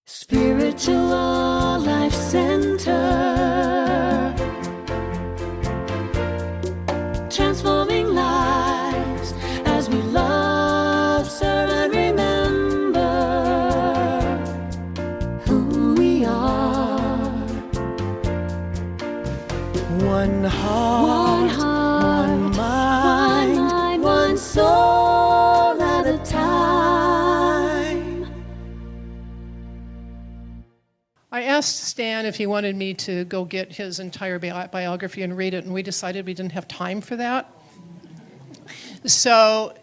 Spiritual Life Center, transforming lives as we love, serve, and remember who we are. One heart, one mind, one soul at a time. I asked Stan if he wanted me to go get his entire biography and read it, and we decided we didn't have time for that. So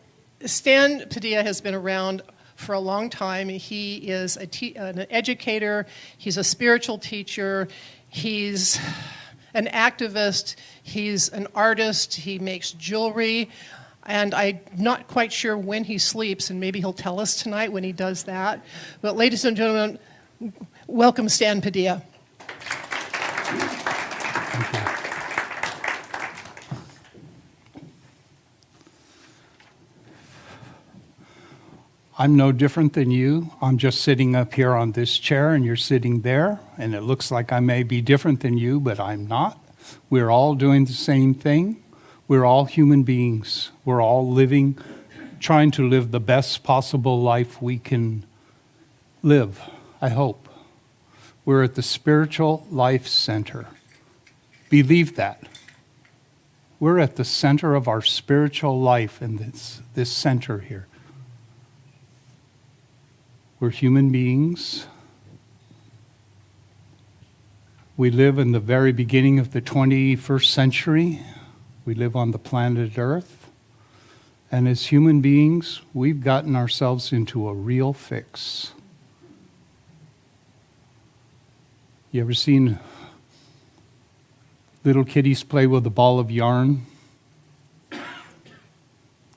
Stan Padilla has been around for a long time. He is an educator. He's a spiritual teacher. He's an activist. He's an artist. He makes jewelry. And I'm not quite sure when he sleeps, and maybe he'll tell us tonight when he does that. But ladies and gentlemen, welcome Stan Padilla. I'm no different than you. I'm just sitting up here on this chair and you're sitting there, and it looks like I may be different than you, but I'm not. We're all doing the same thing. We're all human beings. We're all living, trying to live the best possible life we can live, I hope. We're at the Spiritual Life Center. Believe that. We're at the center of our spiritual life in this center here. We're human beings. We live in the very beginning of the 21st century. We live on the planet Earth. And as human beings, we've gotten ourselves into a real fix. You ever seen little kiddies play with a ball of yarn?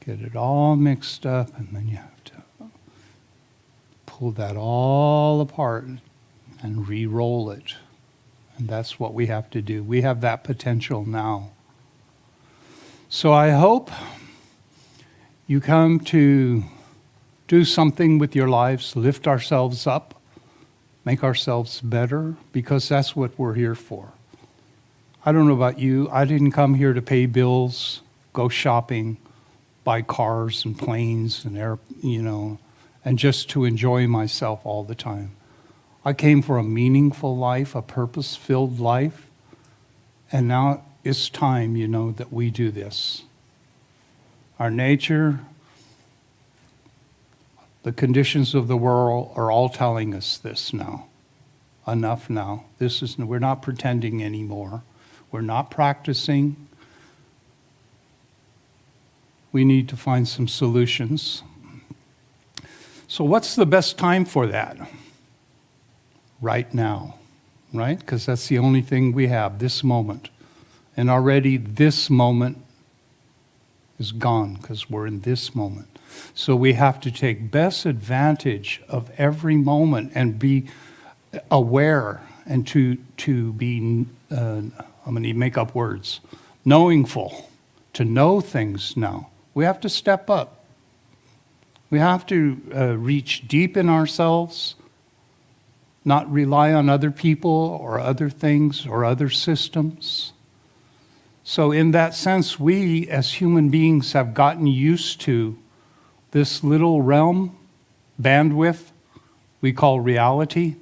Get it all mixed up, and then you have to pull that all apart and re-roll it. And that's what we have to do. We have that potential now. So I hope you come to do something with your lives, lift ourselves up, make ourselves better, because that's what we're here for. I don't know about you. I didn't come here to pay bills, go shopping, buy cars and planes and and just to enjoy myself all the time. I came for a meaningful life, a purpose-filled life, and now it's time, that we do this. Our nature, the conditions of the world are all telling us this now. Enough now. We're not pretending anymore. We're not practicing. We need to find some solutions. So what's the best time for that? Right now, right? Because that's the only thing we have, this moment. And already this moment is gone because we're in this moment. So we have to take best advantage of every moment and be aware and to be, I'm going to make up words, knowingful, to know things now. We have to step up. We have to reach deep in ourselves, not rely on other people or other things or other systems. So in that sense, we as human beings have gotten used to this little realm, bandwidth, we call reality,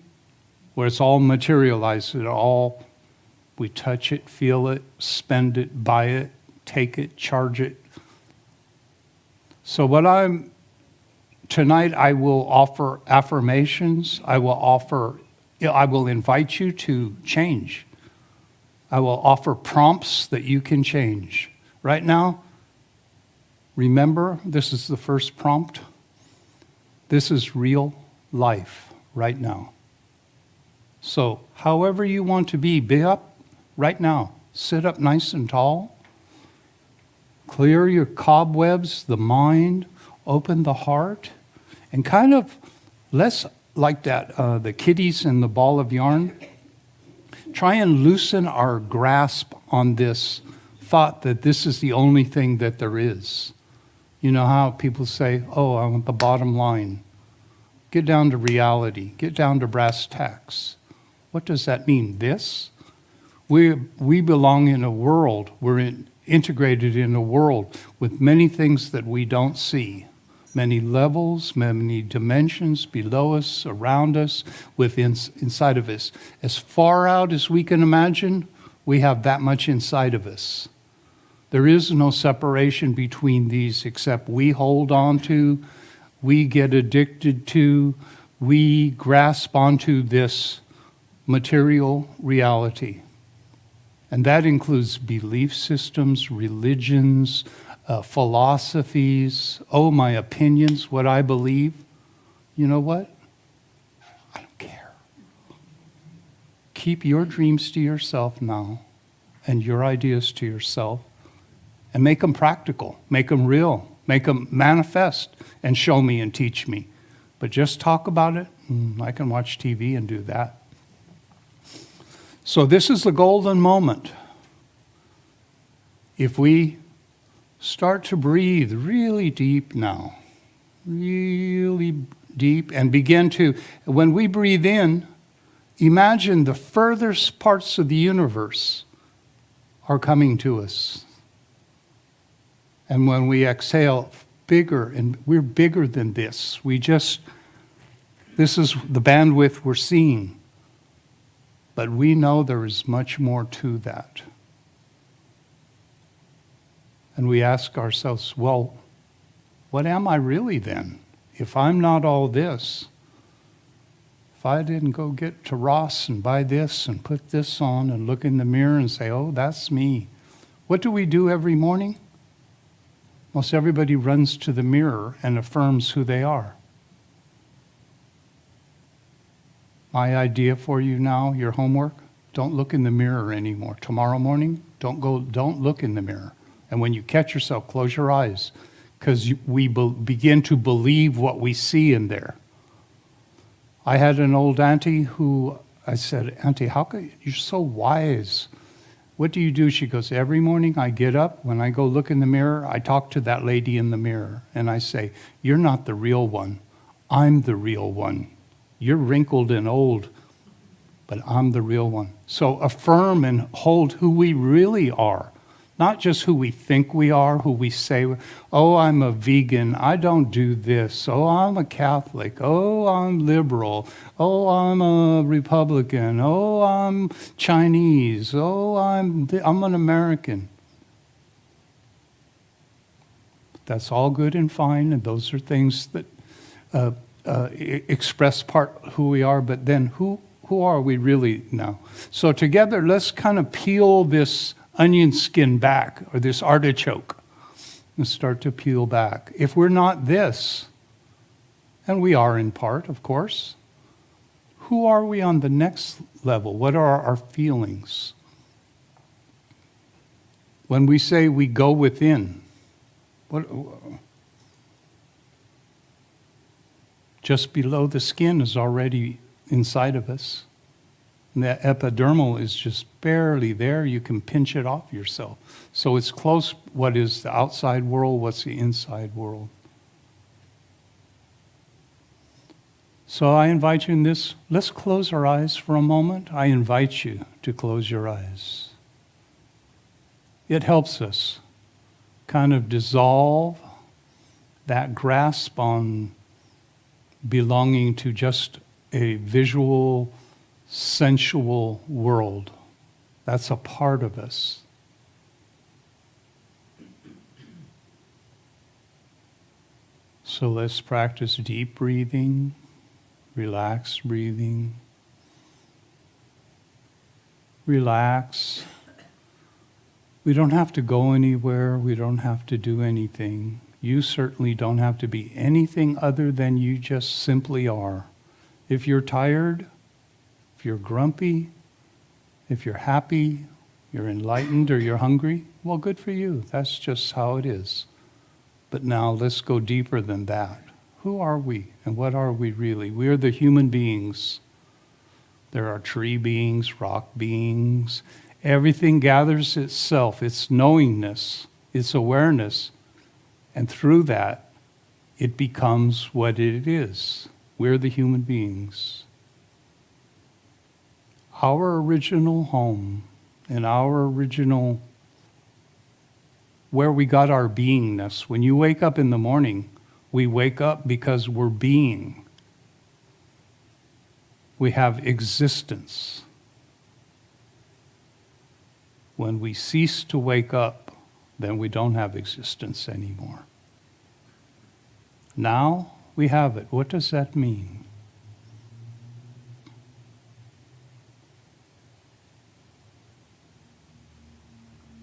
where it's all materialized. We touch it, feel it, spend it, buy it, take it, charge it. So tonight I will offer affirmations. I will invite you to change. I will offer prompts that you can change. Right now, remember, this is the first prompt. This is real life right now. So however you want to be up right now. Sit up nice and tall. Clear your cobwebs, the mind, open the heart, and kind of less like that, the kiddies and the ball of yarn. Try and loosen our grasp on this thought that this is the only thing that there is. You know how people say, oh, I want the bottom line. Get down to reality. Get down to brass tacks. What does that mean? This? We belong in a world. Integrated in a world with many things that we don't see. Many levels, many dimensions below us, around us, inside of us. As far out as we can imagine, we have that much inside of us. There is no separation between these except we hold on to, we get addicted to, we grasp onto this material reality. And that includes belief systems, religions, philosophies, my opinions, what I believe. You know what? I don't care. Keep your dreams to yourself now and your ideas to yourself and make them practical, make them real, make them manifest and show me and teach me. But just talk about it, I can watch TV and do that. So this is the golden moment. If we start to breathe really deep now, really deep, and begin to, when we breathe in, imagine the furthest parts of the universe are coming to us. And when we exhale, bigger, and we're bigger than this. This is the bandwidth we're seeing. But we know there is much more to that. And we ask ourselves, well, what am I really then? If I'm not all this, if I didn't go get to Ross and buy this and put this on and look in the mirror and say, oh, that's me. What do we do every morning? Most everybody runs to the mirror and affirms who they are. My idea for you now, your homework, don't look in the mirror anymore. Tomorrow morning, don't look in the mirror. And when you catch yourself, close your eyes, because we begin to believe what we see in there. I had an old auntie who, I said, Auntie, how come you're so wise? What do you do? She goes, every morning I get up, when I go look in the mirror, I talk to that lady in the mirror, and I say, you're not the real one. I'm the real one. You're wrinkled and old, but I'm the real one. So affirm and hold who we really are, not just who we think we are, who we say, oh, I'm a vegan, I don't do this, oh, I'm a Catholic, oh, I'm liberal, oh, I'm a Republican, oh, I'm Chinese, oh, I'm an American. That's all good and fine, and those are things that express part who we are, but then who are we really now? So together, let's kind of peel this onion skin back, or this artichoke, and start to peel back. If we're not this, and we are in part, of course, who are we on the next level? What are our feelings? When we say we go within, what? Just below the skin is already inside of us. And that epidermal is just barely there. You can pinch it off yourself. So it's close. What is the outside world? What's the inside world? So I invite you in this. Let's close our eyes for a moment. I invite you to close your eyes. It helps us kind of dissolve that grasp on belonging to just a visual, sensual world. That's a part of us. So let's practice deep breathing, relaxed breathing. Relax. We don't have to go anywhere. We don't have to do anything. You certainly don't have to be anything other than you just simply are. If you're tired, if you're grumpy, if you're happy, you're enlightened, or you're hungry, well, good for you. That's just how it is. But now let's go deeper than that. Who are we, and what are we really? We are the human beings. There are tree beings, rock beings. Everything gathers itself, its knowingness, its awareness, and through that, it becomes what it is. We're the human beings. Our original home and our original, where we got our beingness. When you wake up in the morning, we wake up because we're being. We have existence. When we cease to wake up, then we don't have existence anymore. Now we have it. What does that mean?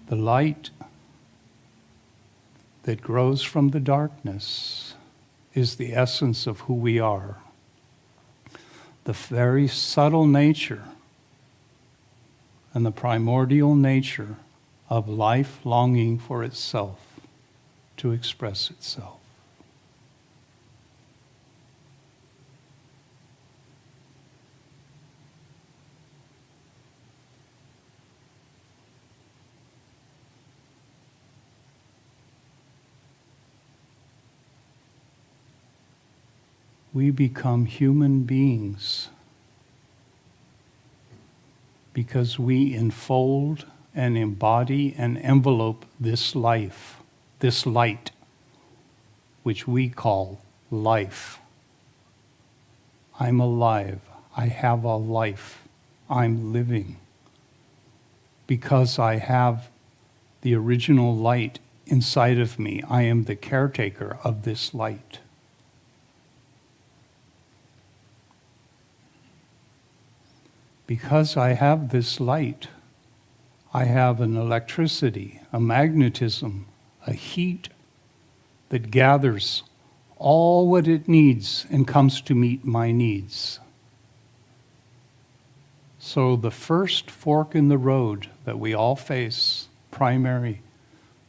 The light that grows from the darkness is the essence of who we are. The very subtle nature and the primordial nature of life longing for itself to express itself. We become human beings because we enfold and embody and envelope this life, this light, which we call life. I'm alive. I have a life. I'm living. Because I have the original light inside of me, I am the caretaker of this light. Because I have this light, I have an electricity, a magnetism, a heat that gathers all what it needs and comes to meet my needs. So the first fork in the road that we all face, primary,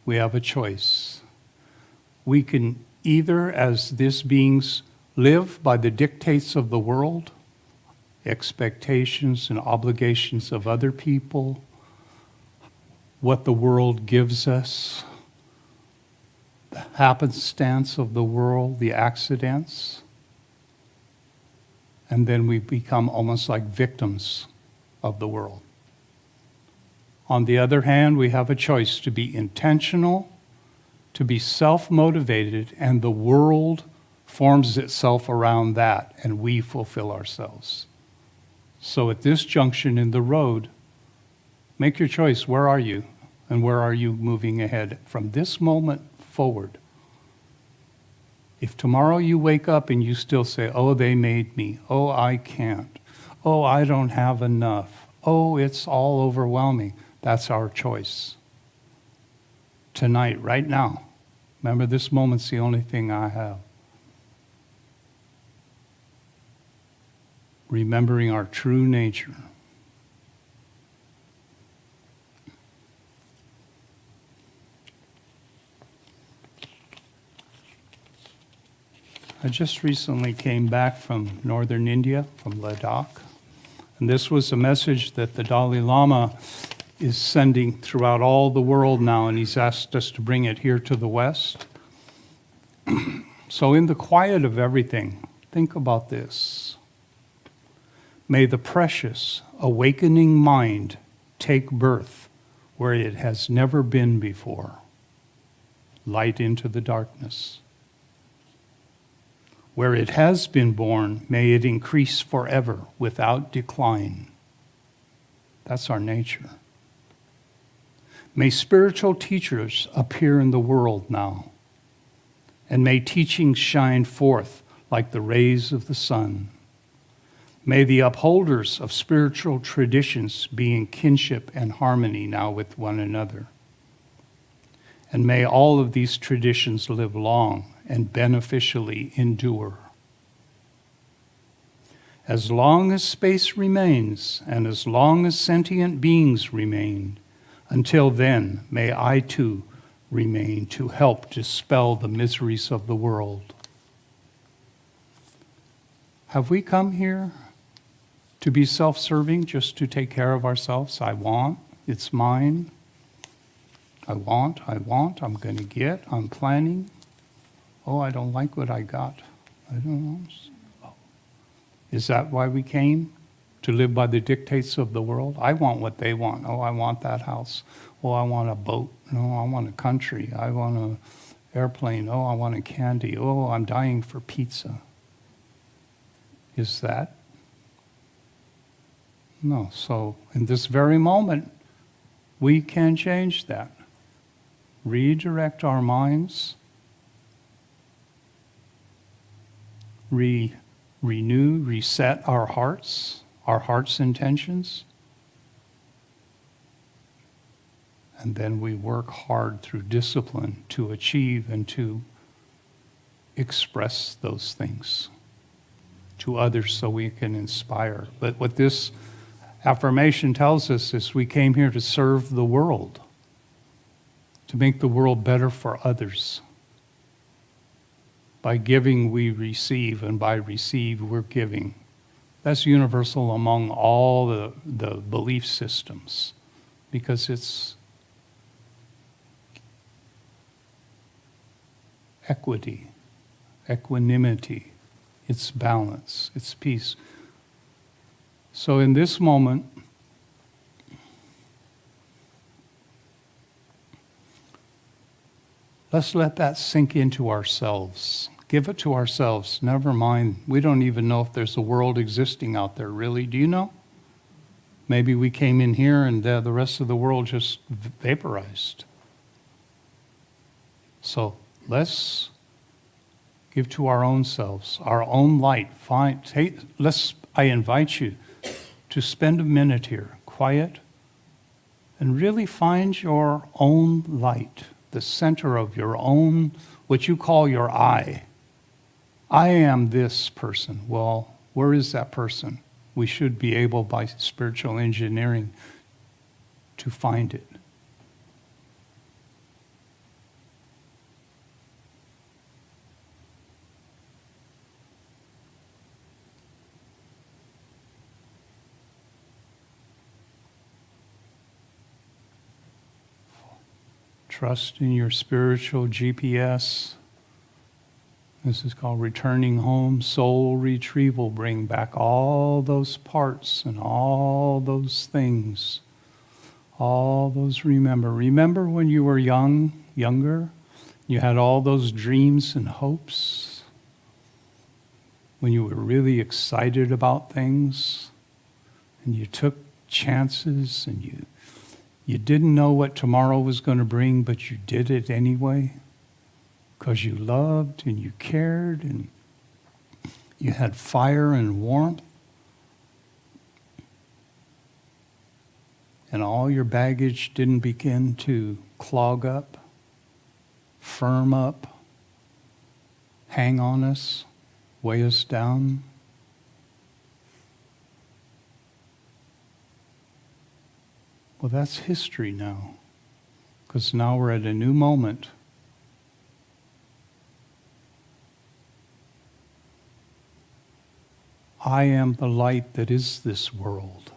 we have a choice. We can either, as this beings, live by the dictates of the world, expectations and obligations of other people, what the world gives us, the happenstance of the world, the accidents, and then we become almost like victims of the world. On the other hand, we have a choice to be intentional, to be self-motivated, and the world forms itself around that, and we fulfill ourselves. So at this junction in the road, make your choice. Where are you? And where are you moving ahead from this moment forward? If tomorrow you wake up and you still say, oh, they made me. Oh, I can't. Oh, I don't have enough. Oh, it's all overwhelming. That's our choice. Tonight, right now. Remember, this moment's the only thing I have. Remembering our true nature. I just recently came back from northern India, from Ladakh, and this was a message that the Dalai Lama is sending throughout all the world now, and he's asked us to bring it here to the West. So in the quiet of everything, think about this. May the precious, awakening mind take birth where it has never been before. Light into the darkness. Where it has been born, may it increase forever without decline. That's our nature. May spiritual teachers appear in the world now, and may teachings shine forth like the rays of the sun. May the upholders of spiritual traditions be in kinship and harmony now with one another. And may all of these traditions live long and beneficially endure. As long as space remains, and as long as sentient beings remain, until then, may I too remain to help dispel the miseries of the world. Have we come here to be self-serving, just to take care of ourselves? I want, it's mine. I want, I'm going to get, I'm planning. Oh, I don't like what I got. I don't know. Is that why we came? To live by the dictates of the world? I want what they want. Oh, I want that house. Oh, I want a boat. No, I want a country. I want an airplane. Oh, I want a candy. Oh, I'm dying for pizza. Is that? No. So in this very moment, we can change that. Redirect our minds. Renew, reset our heart's intentions. And then we work hard through discipline to achieve and to express those things to others so we can inspire. But what this affirmation tells us is we came here to serve the world, to make the world better for others. By giving, we receive, and by receive, we're giving. That's universal among all the belief systems, because it's equity, equanimity, it's balance, it's peace. So in this moment, let's let that sink into ourselves. Give it to ourselves. Never mind. We don't even know if there's a world existing out there, really. Do you know? Maybe we came in here and the rest of the world just vaporized. So let's give to our own selves, our own light. I invite you to spend a minute here, quiet, and really find your own light, the center of your own, what you call your I. I am this person. Well, where is that person? We should be able, by spiritual engineering, to find it. Trust in your spiritual GPS. This is called returning home, soul retrieval. Bring back all those parts and all those things. All those remember. Remember when you were younger? You had all those dreams and hopes? When you were really excited about things? And you took chances and you didn't know what tomorrow was going to bring, but you did it anyway? Because you loved and you cared and you had fire and warmth. And all your baggage didn't begin to clog up, firm up, hang on us, weigh us down. Well, that's history now, because now we're at a new moment. I am the light that is this world.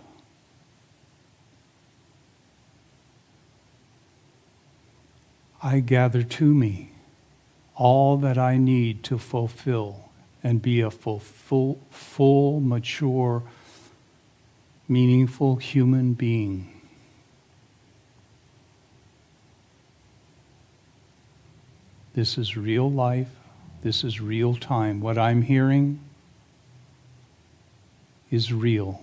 I gather to me all that I need to fulfill and be a full, mature, meaningful human being. This is real life. This is real time. What I'm hearing is real.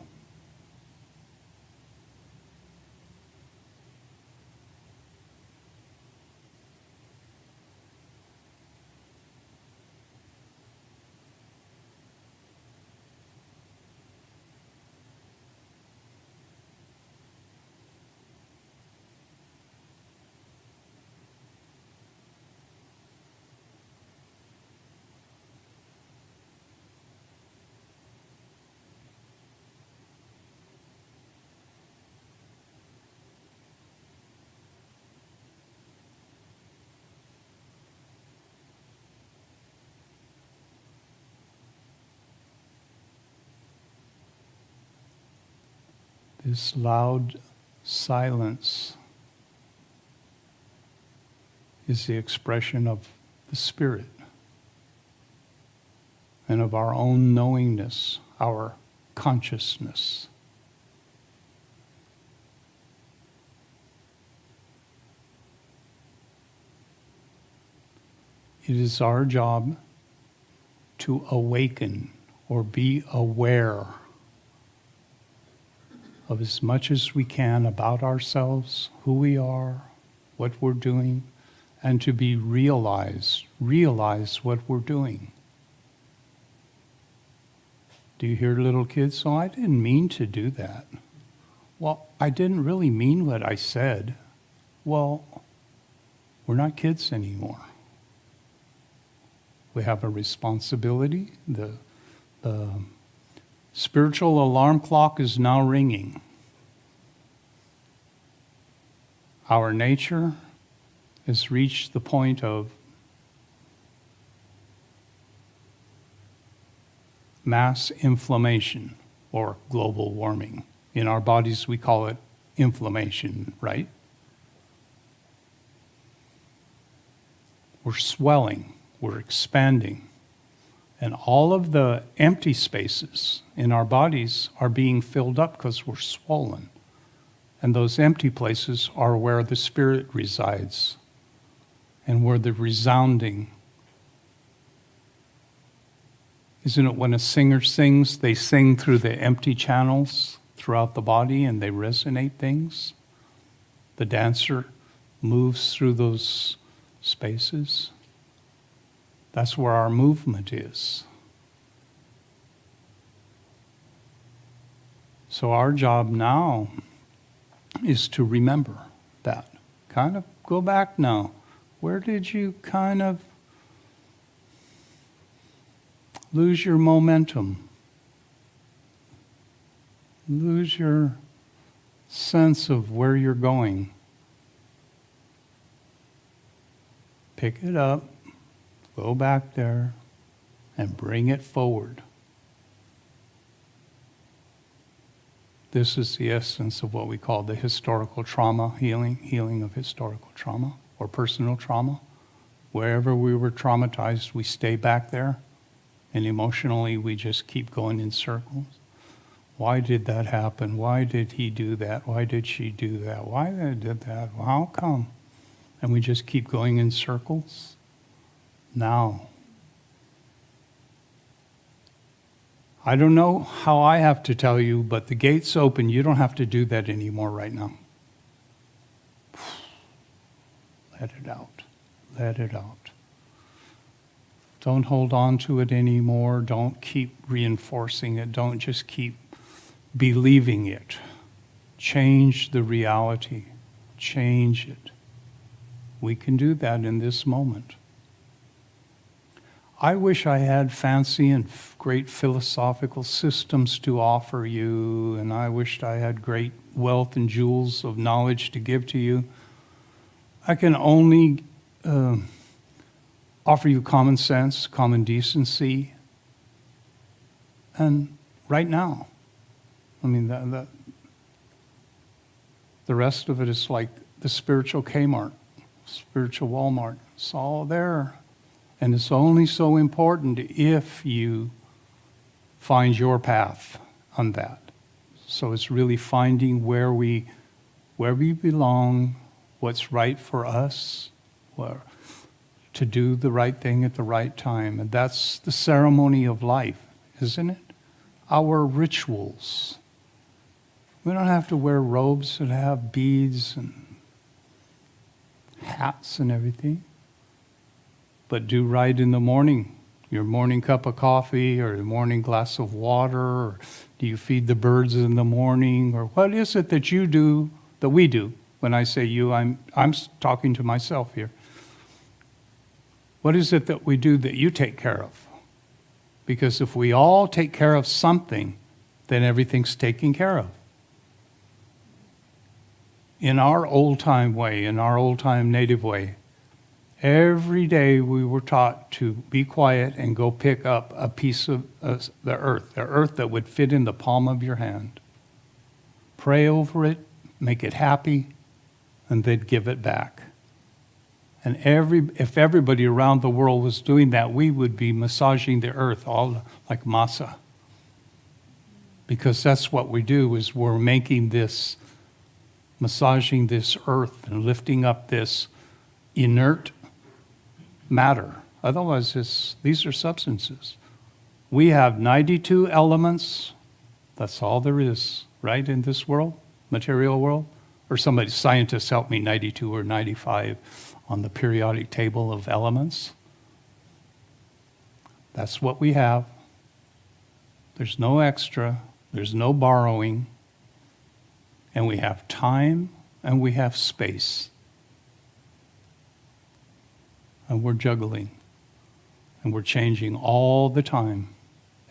This loud silence is the expression of the Spirit and of our own knowingness, our consciousness. It is our job to awaken or be aware of as much as we can about ourselves, who we are, what we're doing, and to be realize what we're doing. Do you hear, little kids? So I didn't mean to do that. Well, I didn't really mean what I said. Well, we're not kids anymore. We have a responsibility. The spiritual alarm clock is now ringing. Our nature has reached the point of mass inflammation or global warming. In our bodies, we call it inflammation, right? We're swelling, we're expanding. And all of the empty spaces in our bodies are being filled up because we're swollen. And those empty places are where the spirit resides and where the resounding. Isn't it when a singer sings, they sing through the empty channels throughout the body and they resonate things? The dancer moves through those spaces. That's where our movement is. So our job now is to remember that. Kind of go back now. Where did you kind of lose your momentum? Lose your sense of where you're going? Pick it up. Go back there and bring it forward. This is the essence of what we call the historical trauma healing of historical trauma or personal trauma. Wherever we were traumatized, we stay back there, and emotionally we just keep going in circles. Why did that happen? Why did he do that? Why did she do that? Why they did that? Well, how come? And we just keep going in circles. Now, I don't know how I have to tell you, but the gate's open. You don't have to do that anymore right now. Let it out. Let it out. Don't hold on to it anymore. Don't keep reinforcing it. Don't just keep believing it. Change the reality. Change it. We can do that in this moment. I wish I had fancy and great philosophical systems to offer you, and I wished I had great wealth and jewels of knowledge to give to you. I can only offer you common sense, common decency, and right now. I mean, the rest of it is like the spiritual Kmart, spiritual Walmart. It's all there. And it's only so important if you find your path on that. So it's really finding where we belong, what's right for us, to do the right thing at the right time. And that's the ceremony of life, isn't it? Our rituals. We don't have to wear robes and have beads and hats and everything. But do right in the morning, your morning cup of coffee or your morning glass of water, or do you feed the birds in the morning, or what is it that you do, that we do? When I say you, I'm talking to myself here. What is it that we do that you take care of? Because if we all take care of something, then everything's taken care of. In our old-time way, in our old-time native way, every day we were taught to be quiet and go pick up a piece of the earth that would fit in the palm of your hand. Pray over it, make it happy, and then give it back. And if everybody around the world was doing that, we would be massaging the earth all like masa. because that's what we do, is we're making this, massaging this earth and lifting up this inert matter. Otherwise, these are substances. We have 92 elements. That's all there is, right, in this world, material world? Or somebody, scientists help me, 92 or 95 on the periodic table of elements. That's what we have. There's no extra. There's no borrowing. And we have time and we have space. And we're juggling. And we're changing all the time.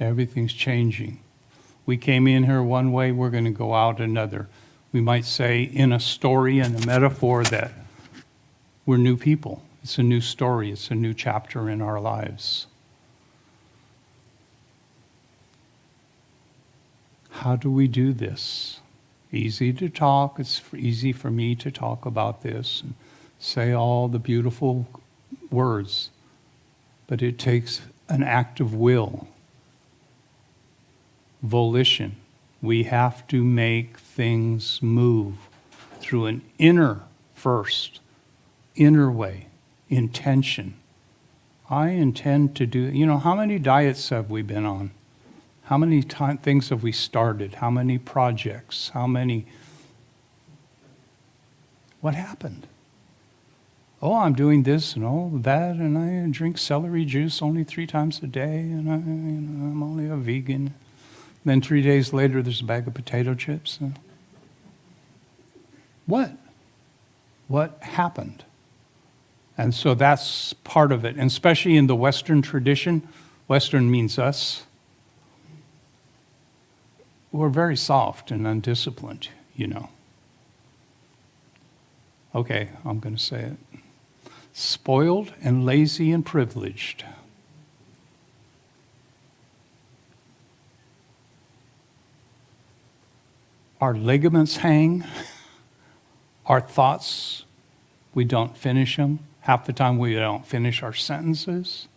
Everything's changing. We came in here one way, we're going to go out another. We might say in a story and a metaphor that we're new people. It's a new story. It's a new chapter in our lives. How do we do this? Easy to talk. It's easy for me to talk about this and say all the beautiful words. But it takes an act of will, volition. We have to make things move through an inner way, intention. I intend to do, how many diets have we been on? How many things have we started? How many projects? What happened? Oh, I'm doing this and all that, and I drink celery juice only 3 times a day, and I'm only a vegan. Then 3 days later, there's a bag of potato chips. What? What happened? And so that's part of it, and especially in the Western tradition. Western means us. We're very soft and undisciplined, Okay, I'm going to say it. Spoiled and lazy and privileged. Our ligaments hang. Our thoughts, we don't finish them. Half the time we don't finish our sentences.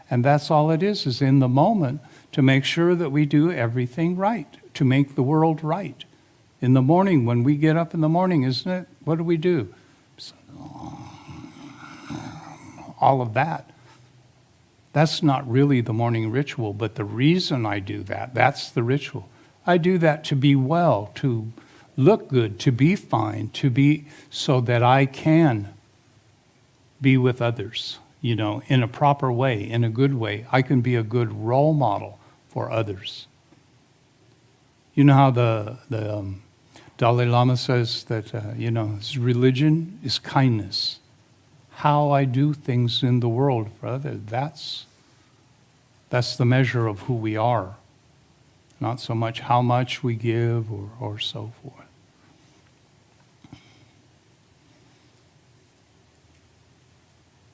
And that's all it is in the moment to make sure that we do everything right, to make the world right. In the morning, when we get up in the morning, isn't it? What do? All of that. That's not really the morning ritual, but the reason I do that, that's the ritual. I do that to be well, to look good, to be fine, so that I can be with others, in a proper way, in a good way. I can be a good role model for others. You know how the Dalai Lama says that, his religion is kindness. How I do things in the world for others, that's the measure of who we are. Not so much how much we give or so forth.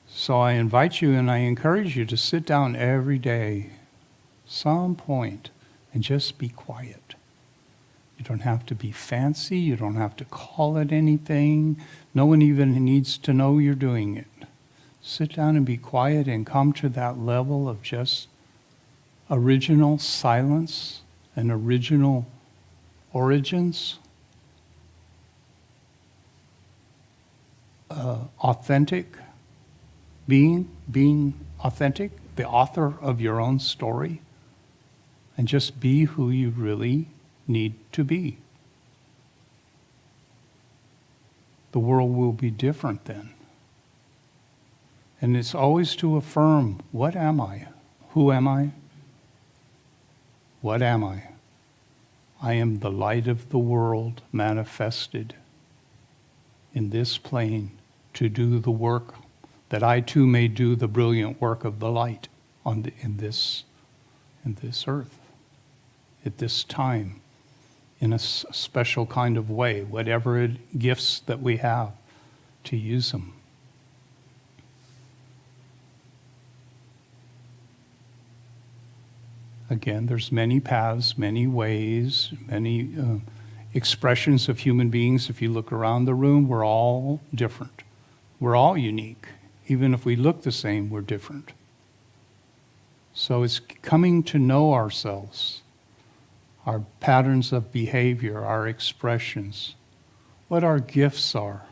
So I invite you and I encourage you to sit down every day, some point, and just be quiet. You don't have to be fancy. You don't have to call it anything. No one even needs to know you're doing it. Sit down and be quiet and come to that level of just original silence and original origins. Authentic, being authentic, the author of your own story, and just be who you really need to be. The world will be different then. And it's always to affirm, what am I? Who am I? What am I? I am the light of the world manifested in this plane to do the work that I too may do the brilliant work of the light in this earth, at this time, in a special kind of way, whatever gifts that we have, to use them. Again, there's many paths, many ways, many expressions of human beings. If you look around the room, we're all different. We're all unique. Even if we look the same, we're different. So it's coming to know ourselves. our patterns of behavior, our expressions, what our gifts are,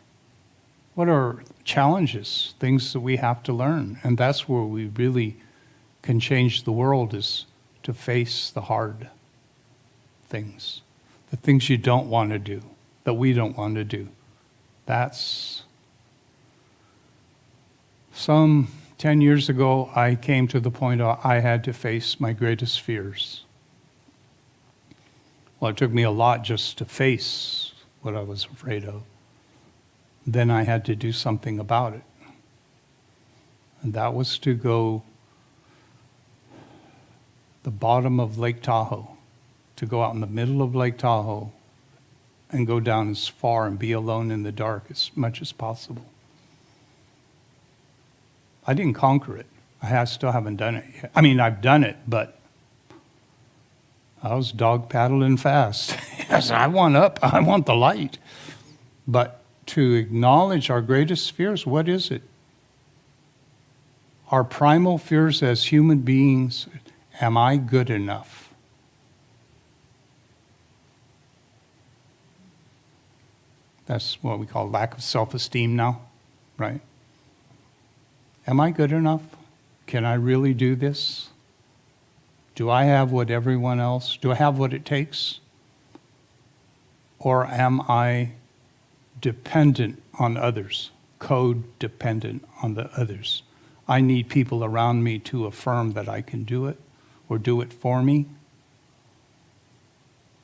what are challenges, things that we have to learn. And that's where we really can change the world, is to face the hard things, the things you don't want to do, that we don't want to do. That's some 10 years ago, I came to the point I had to face my greatest fears. Well, it took me a lot just to face what I was afraid of. Then I had to do something about it. And that was to go the bottom of Lake Tahoe, to go out in the middle of Lake Tahoe and go down as far and be alone in the dark as much as possible. I didn't conquer it. Still haven't done it yet. I mean, I've done it, but I was dog paddling fast. Yes, I want up. I want the light. But to acknowledge our greatest fears, what is it? Our primal fears as human beings, am I good enough? That's what we call lack of self-esteem now, right? Am I good enough? Can I really do this? Do I have what everyone else? Do I have what it takes? Or am I dependent on others, codependent on the others? I need people around me to affirm that I can do it or do it for me.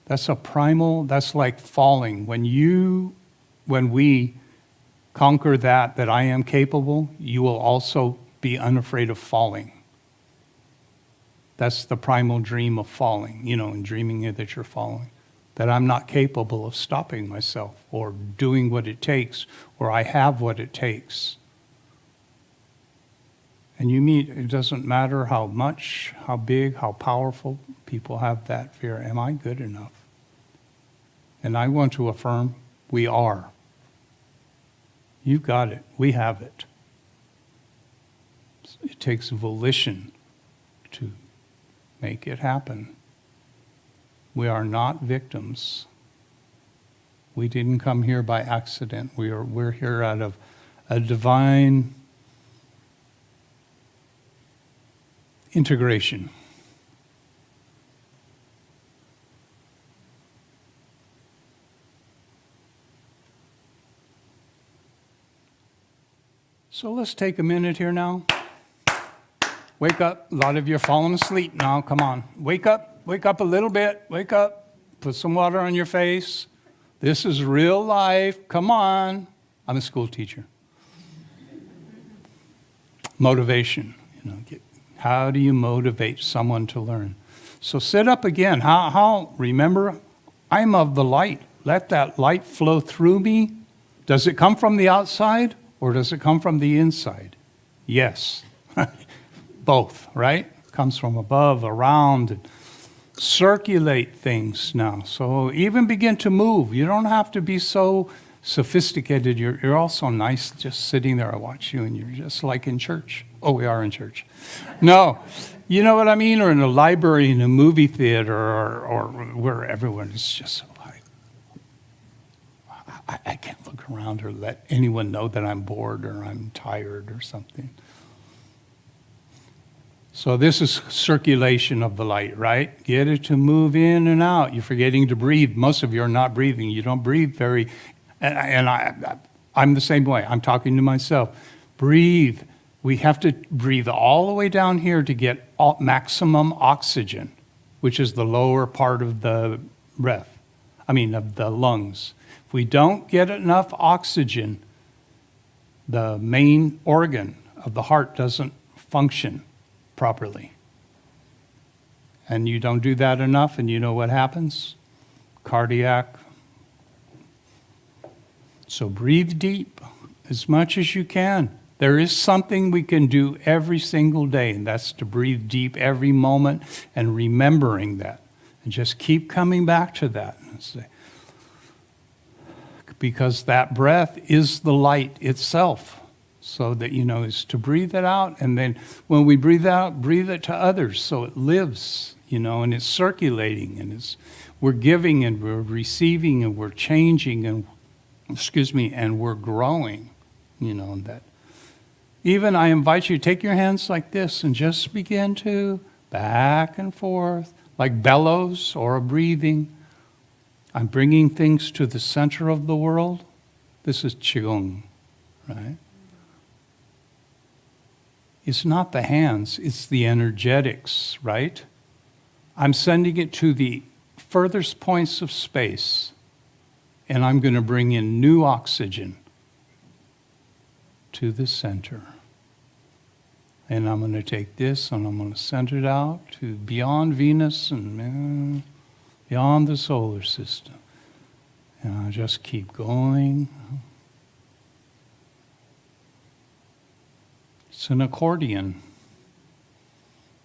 That's a primal, that's like falling. When we conquer that I am capable, you will also be unafraid of falling. That's the primal dream of falling, and dreaming that you're falling. That I'm not capable of stopping myself or doing what it takes, or I have what it takes. And it doesn't matter how much, how big, how powerful, people have that fear. Am I good enough? And I want to affirm, we are. You've got it. We have it. It takes volition to make it happen. We are not victims. We didn't come here by accident. We're here out of a divine integration. So let's take a minute here now. Wake up. A lot of you are falling asleep now. Come on. Wake up. Wake up a little bit. Wake up. Put some water on your face. This is real life. Come on. I'm a school teacher. Motivation. How do you motivate someone to learn? So sit up again. Remember, I'm of the light. Let that light flow through me. Does it come from the outside or does it come from the inside? Yes. Both, right? Comes from above, around, and circulate things now. So even begin to move. You don't have to be so sophisticated. You're also nice just sitting there. I watch you and you're just like in church. Oh, we are in church. No, you know what I mean? Or in a library, in a movie theater, or where everyone is just like, I can't look around or let anyone know that I'm bored or I'm tired or something. So this is circulation of the light, right? Get it to move in and out. You're forgetting to breathe. Most of you are not breathing. You don't breathe very, and I'm the same way. I'm talking to myself. Breathe. We have to breathe all the way down here to get maximum oxygen, which is the lower part of the breath. Of the lungs. If we don't get enough oxygen, the main organ of the heart doesn't function properly. And you don't do that enough, and you know what happens? Cardiac. So breathe deep as much as you can. There is something we can do every single day, and that's to breathe deep every moment and remembering that. And just keep coming back to that. Because that breath is the light itself. So that, is to breathe it out. And then when we breathe out, breathe it to others so it lives, and it's circulating and we're giving and we're receiving and we're changing and, and we're growing, that. Even I invite you to take your hands like this and just begin to back and forth, like bellows or a breathing. I'm bringing things to the center of the world. This is Qigong, right? It's not the hands, it's the energetics, right? I'm sending it to the furthest points of space, and I'm going to bring in new oxygen to the center. And I'm going to take this and I'm going to send it out to beyond Venus and beyond the solar system. And I'll just keep going. It's an accordion.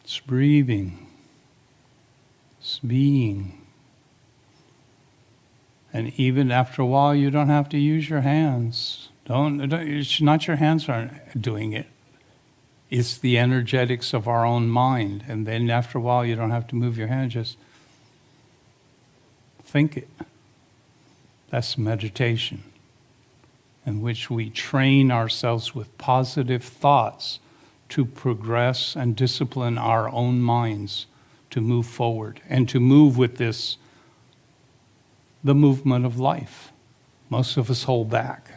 It's breathing. It's being. And even after a while, you don't have to use your hands. It's not your hands aren't doing it. It's the energetics of our own mind. And then after a while, you don't have to move your hand, just think it. That's meditation, in which we train ourselves with positive thoughts to progress and discipline our own minds to move forward and to move with the movement of life. Most of us hold back.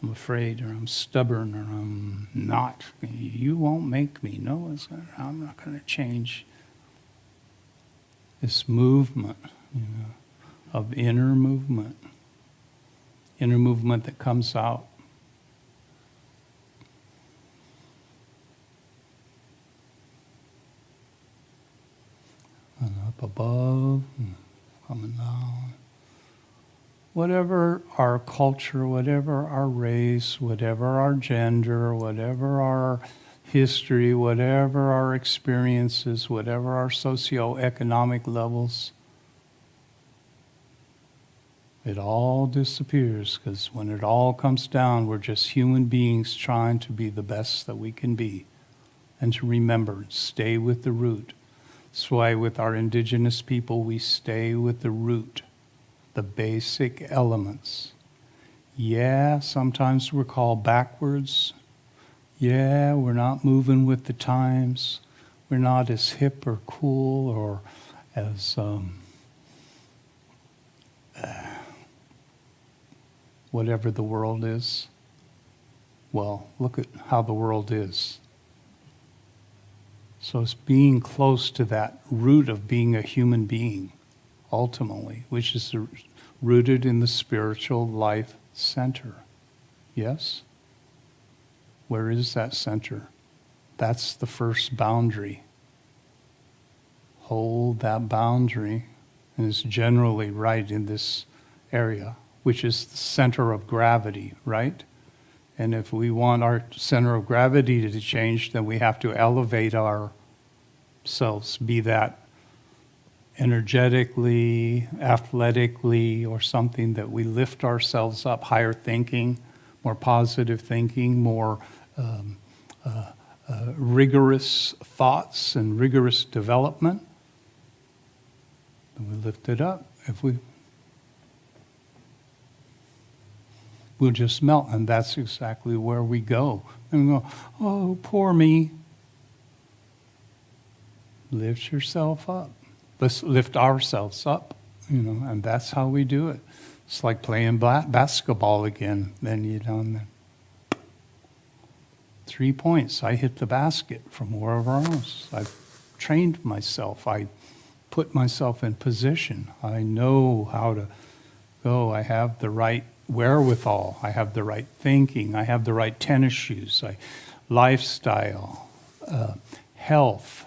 I'm afraid, or I'm stubborn, or I'm not. You won't make me. No, I'm not going to change. This movement, of inner movement that comes out. And up above, and coming down. Whatever our culture, whatever our race, whatever our gender, whatever our history, whatever our experiences, whatever our socioeconomic levels, it all disappears, because when it all comes down, we're just human beings trying to be the best that we can be. And to remember, stay with the root. That's why with our indigenous people, we stay with the root. The basic elements. Yeah, sometimes we're called backwards. Yeah, we're not moving with the times. We're not as hip or cool or as whatever the world is. Well, look at how the world is. So it's being close to that root of being a human being. Ultimately, which is rooted in the spiritual life center. Yes? Where is that center? That's the first boundary. Hold that boundary, and it's generally right in this area, which is the center of gravity, right? And if we want our center of gravity to change, then we have to elevate ourselves, be that energetically, athletically, or something that we lift ourselves up, higher thinking, more positive thinking, more rigorous thoughts and rigorous development. And we lift it up. We'll just melt, and that's exactly where we go. And we go, oh, poor me. Lift yourself up. Let's lift ourselves up, and that's how we do it. It's like playing basketball again. Then, and then 3 points. I hit the basket from wherever else. I've trained myself. I put myself in position. I know how to go. I have the right wherewithal. I have the right thinking. I have the right tennis shoes. Lifestyle, health.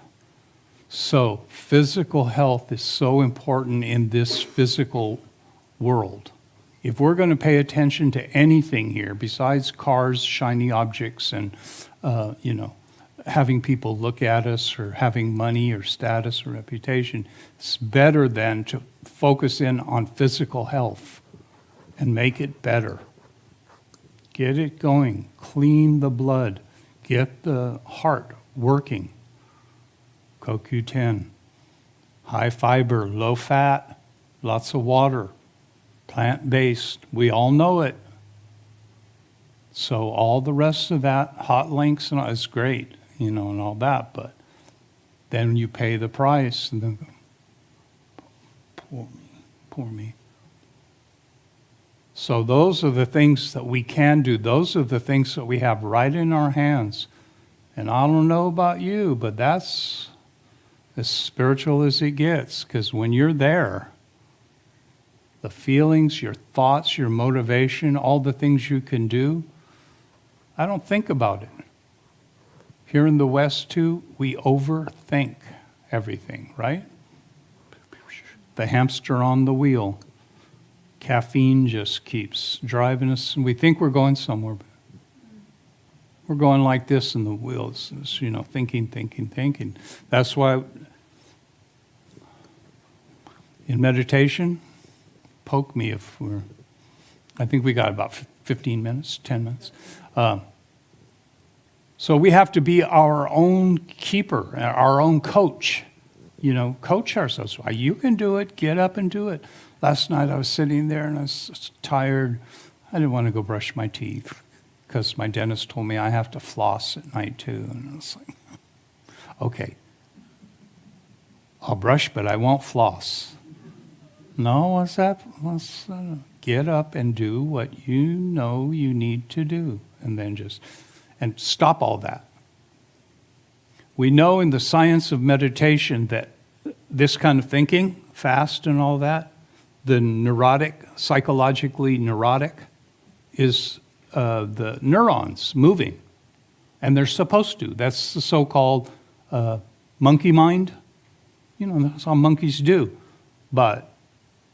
So physical health is so important in this physical world. If we're going to pay attention to anything here besides cars, shiny objects, and having people look at us, or having money or status or reputation, it's better than to focus in on physical health and make it better. Get it going. Clean the blood. Get the heart working. CoQ10. High fiber, low fat, lots of water, plant-based. We all know it. So all the rest of that, hot links and all, is great, and all that, but then you pay the price and then poor me. So those are the things that we can do. Those are the things that we have right in our hands. And I don't know about you, but that's as spiritual as it gets, because when you're there, the feelings, your thoughts, your motivation, all the things you can do, I don't think about it. Here in the West, too, we overthink everything, right? The hamster on the wheel. Caffeine just keeps driving us, and we think we're going somewhere. But we're going like this in the wheels, thinking. That's why in meditation, poke me if I think we got about 15 minutes, 10 minutes. So we have to be our own keeper, our own coach. Coach ourselves. You can do it. Get up and do it. Last night I was sitting there and I was tired. I didn't want to go brush my teeth because my dentist told me I have to floss at night too. And I was like, okay, I'll brush, but I won't floss. No, what's that? Get up and do what you know you need to do, and then and stop all that. We know in the science of meditation that this kind of thinking, fast and all that, the psychologically neurotic, is the neurons moving, and they're supposed to. That's the so-called monkey mind. That's how monkeys do. But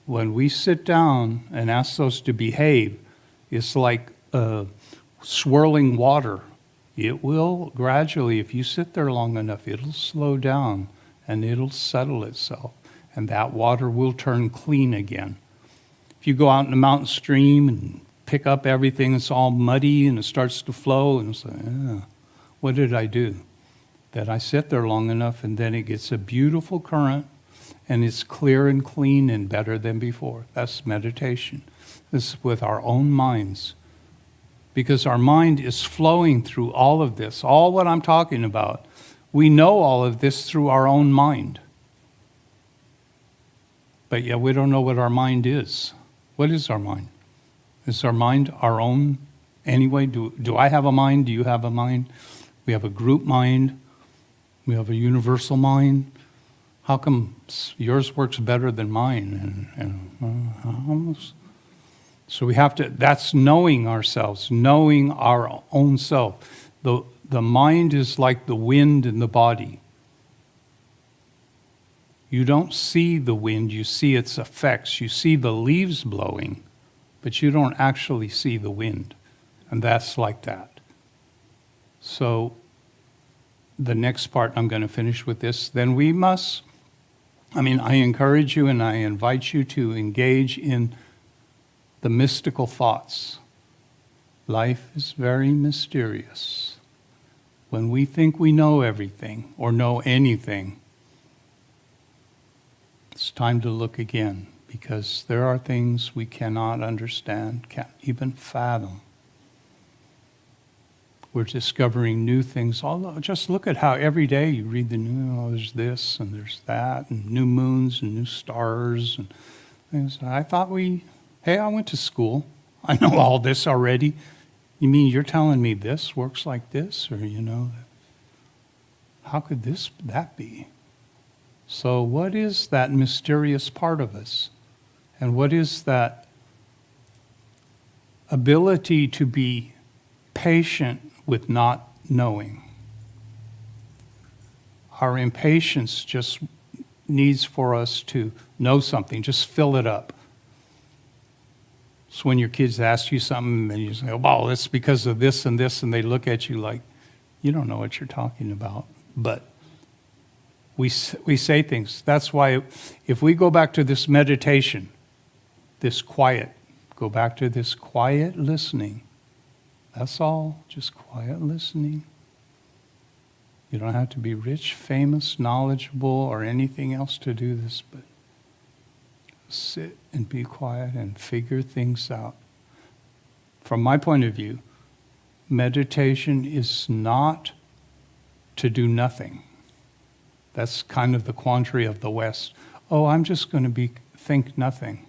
when we sit down and ask those to behave, it's like swirling water. It will gradually, if you sit there long enough, it'll slow down and it'll settle itself. And that water will turn clean again. If you go out in a mountain stream and pick up everything, it's all muddy and it starts to flow, and it's like, what did I do? That I sit there long enough, and then it gets a beautiful current, and it's clear and clean and better than before. That's meditation. This is with our own minds. Because our mind is flowing through all of this, all what I'm talking about. We know all of this through our own mind. But yet we don't know what our mind is. What is our mind? Is our mind our own anyway? Do I have a mind? Do you have a mind? We have a group mind. We have a universal mind. How come yours works better than mine? Almost. So we have to, that's knowing ourselves, knowing our own self. The mind is like the wind in the body. You don't see the wind, you see its effects. You see the leaves blowing, but you don't actually see the wind. And that's like that. So the next part, I'm going to finish with this. Then we must, I encourage you and I invite you to engage in the mystical thoughts. Life is very mysterious. When we think we know everything or know anything, it's time to look again, because there are things we cannot understand, can't even fathom. We're discovering new things. Although, just look at how every day you read the news, there's this and there's that, and new moons and new stars and things. I went to school. I know all this already. You mean you're telling me this works like this? Or, how could that be? So what is that mysterious part of us? And what is that ability to be patient with not knowing? Our impatience just needs for us to know something, just fill it up. So when your kids ask you something, and you say, "Well, it's because of this and this," and they look at you like, you don't know what you're talking about. But we say things. That's why if we go back to this meditation, this quiet, go back to this quiet listening, That's all, just quiet listening. You don't have to be rich, famous, knowledgeable, or anything else to do this, but sit and be quiet and figure things out. From my point of view, meditation is not to do nothing. That's kind of the quandary of the West. Oh, I'm just going to think nothing.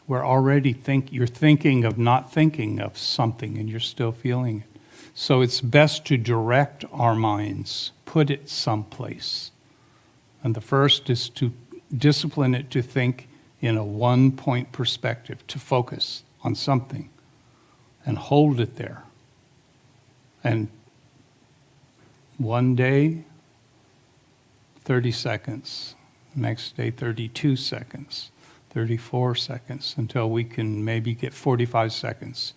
We're already you're thinking of not thinking of something, and you're still feeling it. So it's best to direct our minds, put it someplace. And the first is to discipline it to think in a one-point perspective, to focus on something and hold it there. And one day, 30 seconds. Next day, 32 seconds. 34 seconds, until we can maybe get 45 seconds.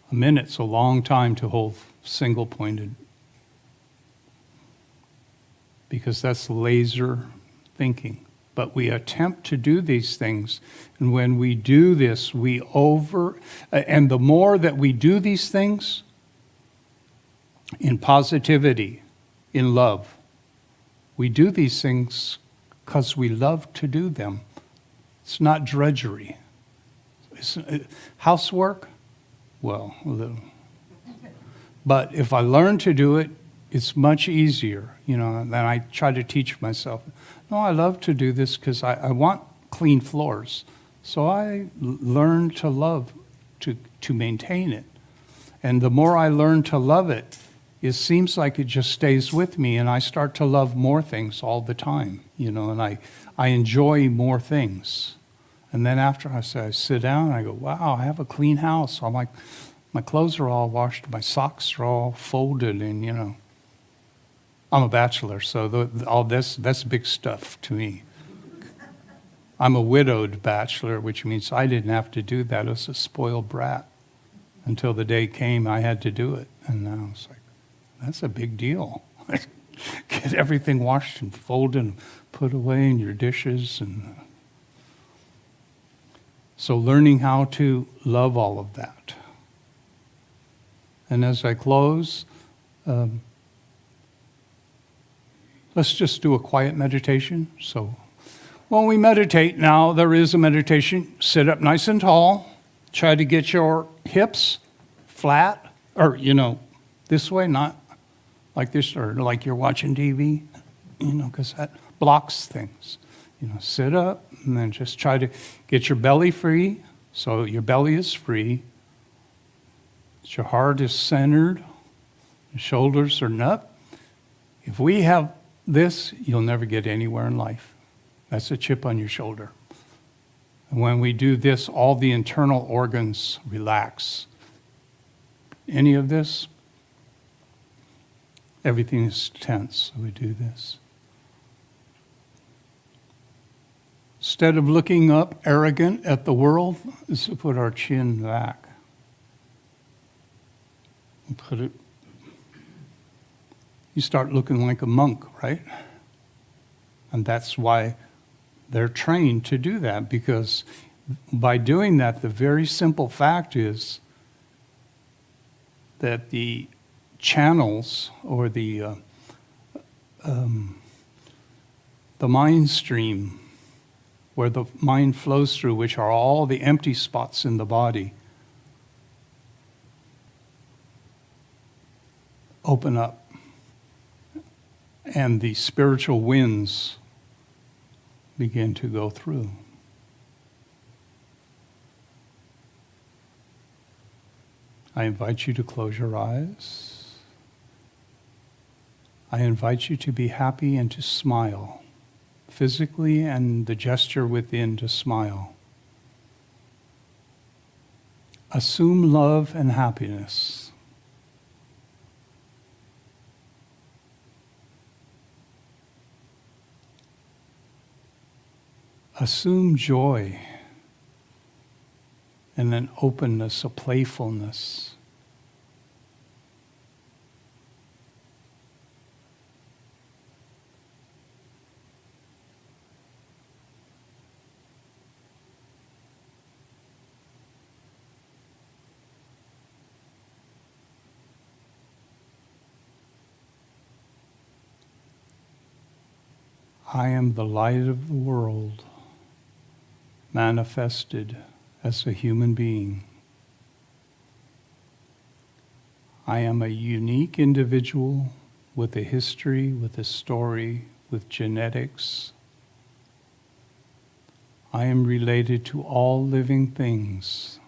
A minute's a long time to hold single-pointed, because that's laser thinking. But we attempt to do these things, and when we do this, and the more that we do these things in positivity, in love, we do these things because we love to do them. It's not drudgery. Housework? Well, a little. But if I learn to do it, it's much easier, than I try to teach myself. No, I love to do this because I want clean floors. So I learn to love to maintain it. And the more I learn to love it, it seems like it just stays with me, and I start to love more things all the time, and I enjoy more things. And then after I sit down, I go, wow, I have a clean house. All my clothes are all washed, my socks are all folded, and I'm a bachelor, so all that's big stuff to me. I'm a widowed bachelor, which means I didn't have to do that. I was a spoiled brat until the day came I had to do it, and now it's like, that's a big deal. Get everything washed and folded and put away in your dishes. And so learning how to love all of that. And as I close, let's just do a quiet meditation. So when we meditate now, there is a meditation. Sit up nice and tall. Try to get your hips flat, or, this way, not like this, or like you're watching TV, because that blocks things. Sit up and then just try to get your belly free, so your belly is free. Your heart is centered. Your shoulders are up. If we have this, you'll never get anywhere in life. That's a chip on your shoulder. And when we do this, all the internal organs relax. Any of this, everything is tense, so we do this. Instead of looking up arrogant at the world, is to put our chin back. And you start looking like a monk, right? And that's why they're trained to do that, because by doing that, the very simple fact is that the channels, or the mind stream, where the mind flows through, which are all the empty spots in the body, open up, and the spiritual winds begin to go through. I invite you to close your eyes. I invite you to be happy and to smile, physically, and the gesture within to smile. Assume love and happiness. Assume joy and an openness, a playfulness. I am the light of the world, manifested as a human being. I am a unique individual with a history, with a story, with genetics. I am related to all living things.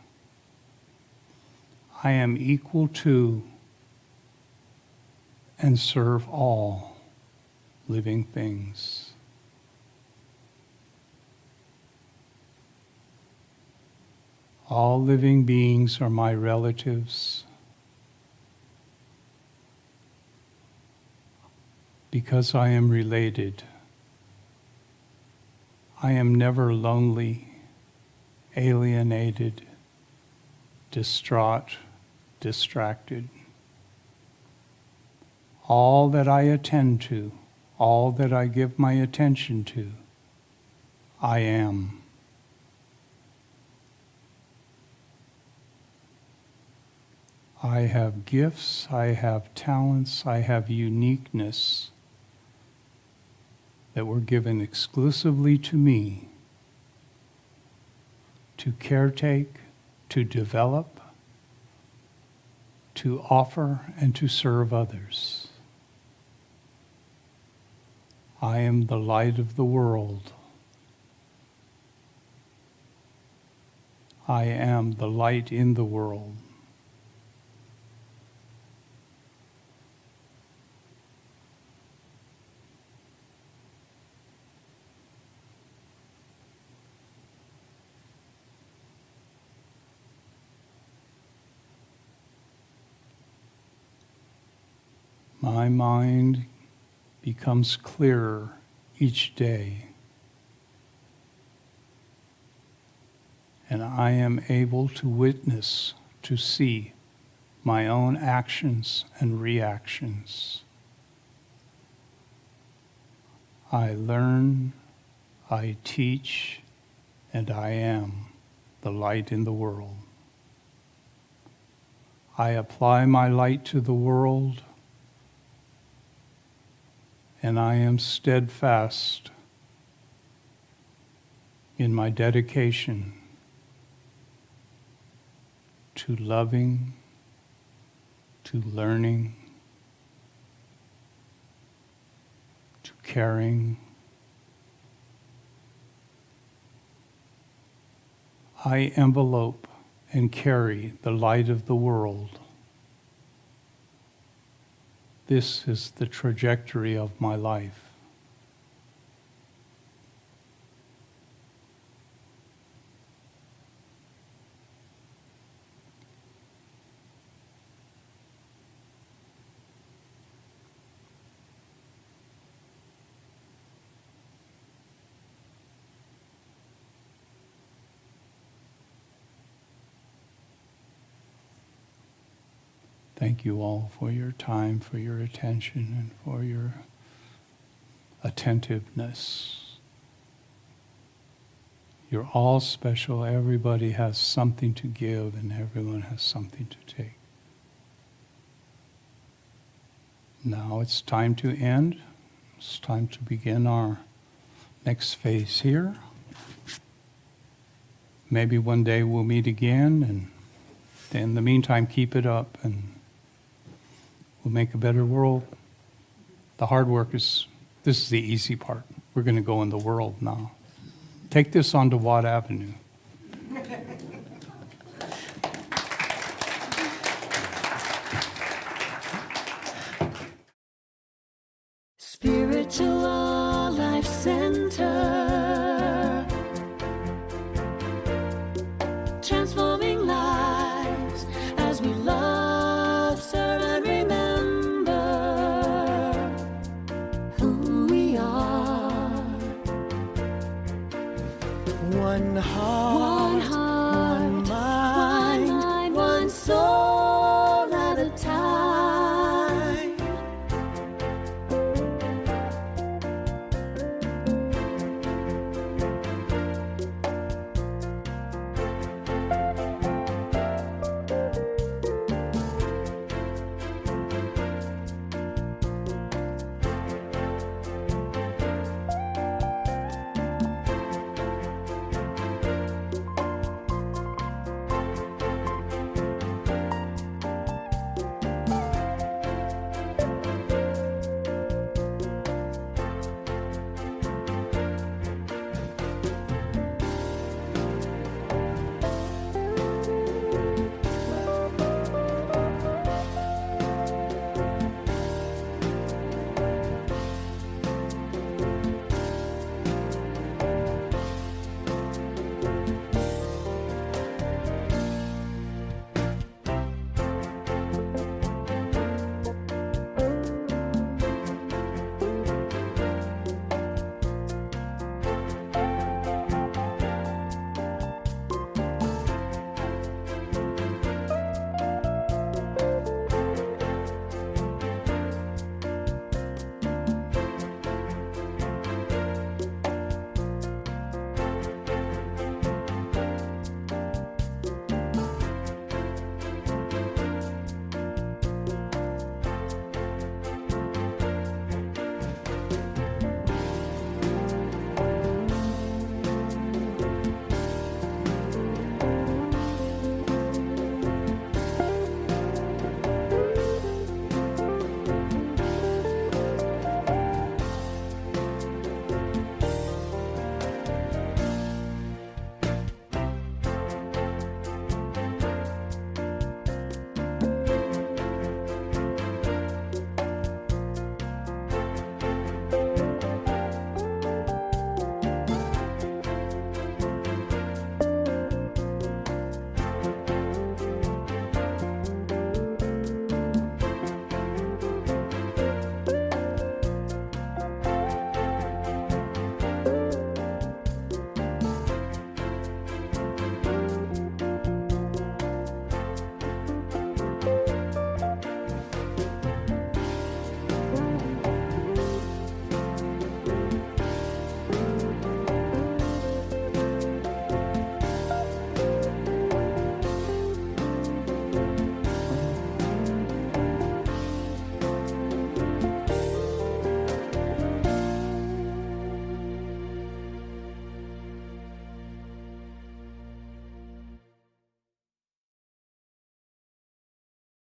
I am equal to and serve all living things. All living beings are my relatives. Because I am related, I am never lonely, alienated, distraught, distracted. All that I attend to, all that I give my attention to, I am. I have gifts, I have talents, I have uniqueness that were given exclusively to me to caretake, to develop, to offer, and to serve others. I am the light of the world. I am the light in the world. My mind becomes clearer each day, and I am able to witness, to see my own actions and reactions. I learn, I teach, and I am the light in the world. I apply my light to the world, and I am steadfast in my dedication to loving, to learning, to caring. I envelope and carry the light of the world. This is the trajectory of my life. Thank you all for your time, for your attention, and for your attentiveness. You're all special. Everybody has something to give, and everyone has something to take. Now it's time to end. It's time to begin our next phase here. Maybe one day we'll meet again, and in the meantime, keep it up, and we'll make a better world. The hard work this is the easy part. We're going to go in the world now. Take this on to Watt Avenue. Spiritual Life Center, transforming lives as we love, serve, and remember who we are. One heart,